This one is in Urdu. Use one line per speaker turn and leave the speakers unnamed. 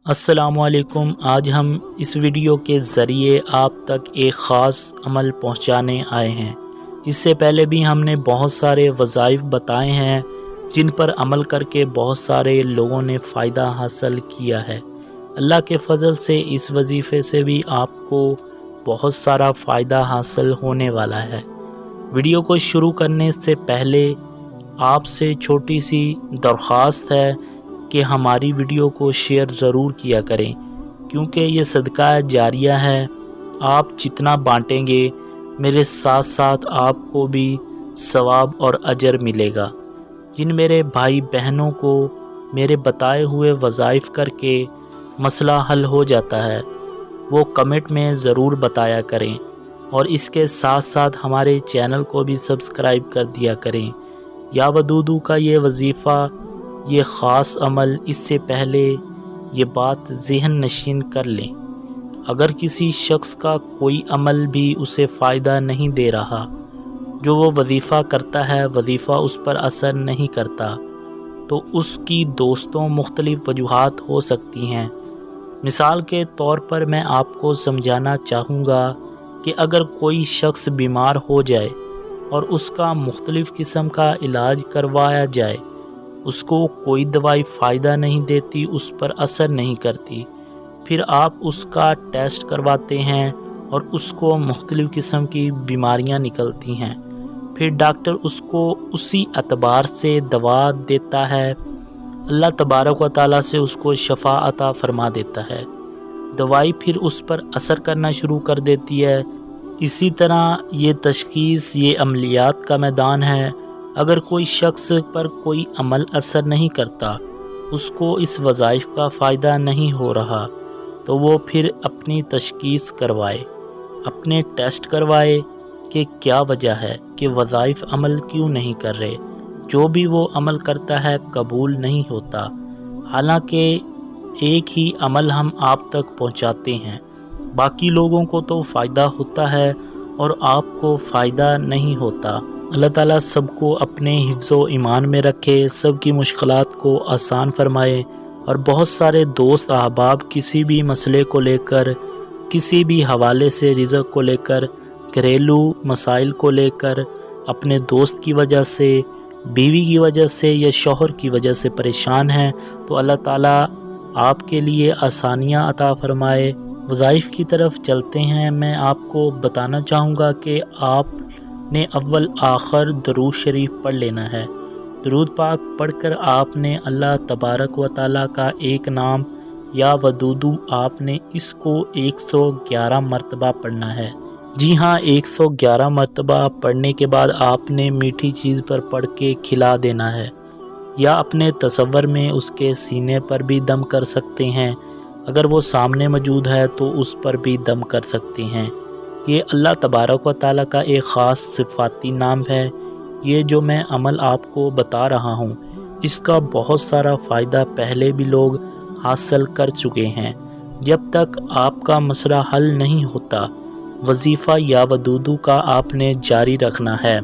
السلام علیکم۔ آج ہم اس ویڈیو کے ذریعے آپ تک ایک خاص عمل پہنچانے آئے ہیں۔ اس سے پہلے بھی ہم نے بہت سارے وظائف بتائے ہیں جن پر عمل کر کے بہت سارے لوگوں نے فائدہ حاصل کیا ہے۔ اللہ کے فضل سے اس وظیفے سے بھی آپ کو بہت سارا فائدہ حاصل ہونے والا ہے۔ ویڈیو کو شروع کرنے سے پہلے آپ سے چھوٹی سی درخواست ہے کہ ہماری ویڈیو کو شیئر ضرور کیا کریں، کیونکہ یہ صدقہ جاریہ ہے۔ آپ جتنا بانٹیں گے میرے ساتھ ساتھ آپ کو بھی ثواب اور اجر ملے گا۔ جن میرے بھائی بہنوں کو میرے بتائے ہوئے وظائف کر کے مسئلہ حل ہو جاتا ہے وہ کمنٹ میں ضرور بتایا کریں، اور اس کے ساتھ ساتھ ہمارے چینل کو بھی سبسکرائب کر دیا کریں۔ یا ودودو کا یہ وظیفہ، یہ خاص عمل، اس سے پہلے یہ بات ذہن نشین کر لیں، اگر کسی شخص کا کوئی عمل بھی اسے فائدہ نہیں دے رہا، جو وہ وظیفہ کرتا ہے وظیفہ اس پر اثر نہیں کرتا، تو اس کی دوستوں مختلف وجوہات ہو سکتی ہیں۔ مثال کے طور پر میں آپ کو سمجھانا چاہوں گا کہ اگر کوئی شخص بیمار ہو جائے اور اس کا مختلف قسم کا علاج کروایا جائے، اس کو کوئی دوائی فائدہ نہیں دیتی، اس پر اثر نہیں کرتی، پھر آپ اس کا ٹیسٹ کرواتے ہیں اور اس کو مختلف قسم کی بیماریاں نکلتی ہیں، پھر ڈاکٹر اس کو اسی اعتبار سے دوا دیتا ہے، اللہ تبارک و تعالیٰ سے اس کو شفا عطا فرما دیتا ہے، دوائی پھر اس پر اثر کرنا شروع کر دیتی ہے۔ اسی طرح یہ تشخیص، یہ عملیات کا میدان ہے۔ اگر کوئی شخص پر کوئی عمل اثر نہیں کرتا، اس کو اس وظائف کا فائدہ نہیں ہو رہا، تو وہ پھر اپنی تشخیص کروائے، اپنے ٹیسٹ کروائے کہ کیا وجہ ہے کہ وظائف عمل کیوں نہیں کر رہے، جو بھی وہ عمل کرتا ہے قبول نہیں ہوتا، حالانکہ ایک ہی عمل ہم آپ تک پہنچاتے ہیں، باقی لوگوں کو تو فائدہ ہوتا ہے اور آپ کو فائدہ نہیں ہوتا۔ اللہ تعالیٰ سب کو اپنے حفظ و ایمان میں رکھے، سب کی مشکلات کو آسان فرمائے، اور بہت سارے دوست احباب کسی بھی مسئلے کو لے کر، کسی بھی حوالے سے، رزق کو لے کر، گھریلو مسائل کو لے کر، اپنے دوست کی وجہ سے، بیوی کی وجہ سے یا شوہر کی وجہ سے پریشان ہیں، تو اللہ تعالیٰ آپ کے لیے آسانیاں عطا فرمائے۔ وظائف کی طرف چلتے ہیں۔ میں آپ کو بتانا چاہوں گا کہ آپ نے اول آخر درود شریف پڑھ لینا ہے۔ درود پاک پڑھ کر آپ نے اللہ تبارک و تعالیٰ کا ایک نام یا ودودو، آپ نے اس کو 111 مرتبہ پڑھنا ہے۔ جی ہاں، 111 مرتبہ پڑھنے کے بعد آپ نے میٹھی چیز پر پڑھ کے کھلا دینا ہے، یا اپنے تصور میں اس کے سینے پر بھی دم کر سکتے ہیں، اگر وہ سامنے موجود ہے تو اس پر بھی دم کر سکتے ہیں۔ یہ اللہ تبارک و تعالیٰ کا ایک خاص صفاتی نام ہے۔ یہ جو میں عمل آپ کو بتا رہا ہوں، اس کا بہت سارا فائدہ پہلے بھی لوگ حاصل کر چکے ہیں۔ جب تک آپ کا مسئلہ حل نہیں ہوتا، وظیفہ یا ودودو کا آپ نے جاری رکھنا ہے۔